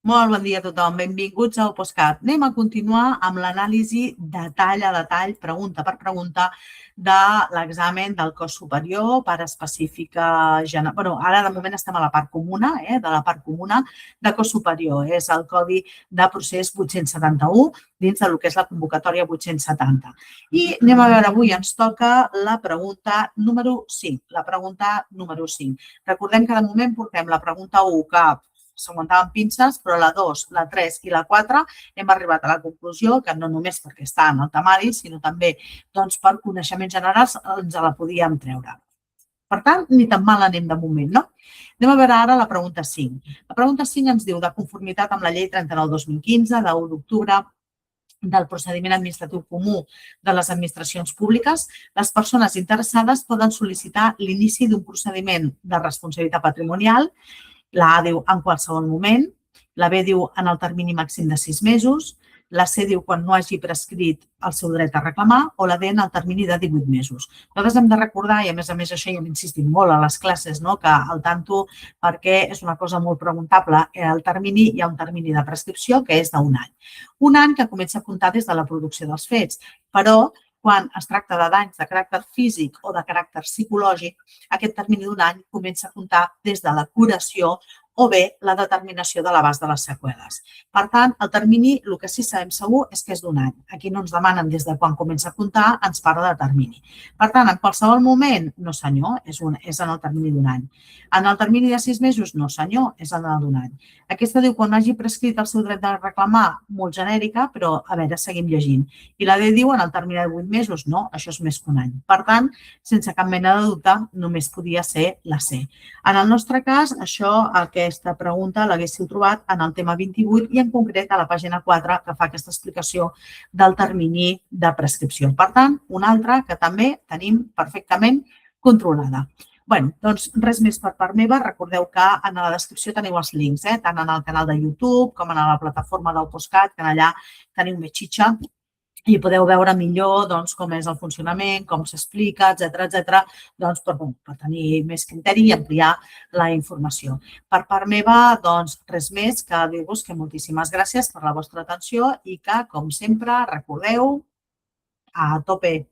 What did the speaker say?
Molt bon dia a tothom, benvinguts al Postcat. Anem a continuar amb l'anàlisi detall a detall, pregunta per pregunta, de l'examen del cos superior, part específica... Ara de moment estem a la part comuna, de la part comuna de cos superior. És el codi de procés 871 dins del que és la convocatòria 870. I anem a veure, avui ens toca la pregunta número 5. La pregunta número 5. Recordem que de moment portem la pregunta 1 que s'aguantaven pinces, però la 2, la 3 i la 4 hem arribat a la conclusió que no només perquè està en el temari, sinó també per coneixements generals ens la podíem treure. Per tant, ni tan mal anem de moment, no? Anem a veure ara la pregunta 5. La pregunta 5 ens diu, de conformitat amb la llei 39/2015, de 1 d'octubre, del procediment administratiu comú de les administracions públiques, les persones interessades poden sol·licitar l'inici d'un procediment de responsabilitat patrimonial. La A diu en qualsevol moment, la B diu en el termini màxim de 6 mesos, la C diu quan no hagi prescrit el seu dret a reclamar o la D en el termini de 18 mesos. Nosaltres hem de recordar, i a més això ja hem insistit molt a les classes, que al tanto, perquè és una cosa molt preguntable, el termini, hi ha un termini de prescripció que és d'un any. Un any que comença a comptar des de la producció dels fets, però quan es tracta de danys de caràcter físic o de caràcter psicològic, aquest termini d'un any comença a comptar des de la curació o bé la determinació de l'abast de les seqüeles. Per tant, el termini, el que sí sabem segur és que és d'un any. Aquí no ens demanen des de quan comença a comptar, ens parla de termini. Per tant, en qualsevol moment, no senyor, és en el termini d'un any. En el termini de 6 mesos, no senyor, és en el d'un any. Aquesta diu quan no hagi prescrit el seu dret de reclamar, molt genèrica, però a veure, seguim llegint. I la D diu en el termini de 8 mesos, no, això és més que un any. Per tant, sense cap mena de dubte, només podia ser la C. En el nostre cas, aquesta pregunta l'haguéssiu trobat en el tema 28 i en concret a la pàgina 4 que fa aquesta explicació del termini de prescripció. Per tant, una altra que també tenim perfectament controlada. Bé, doncs res més per part meva. Recordeu que en la descripció teniu els links, tant en el canal de YouTube com en la plataforma del Postcat, que allà teniu més xitxa i podeu veure millor com és el funcionament, com s'explica, etcètera, per tenir més criteri i ampliar la informació. Per part meva, res més que dir-vos que moltíssimes gràcies per la vostra atenció i que, com sempre, recordeu, a tope!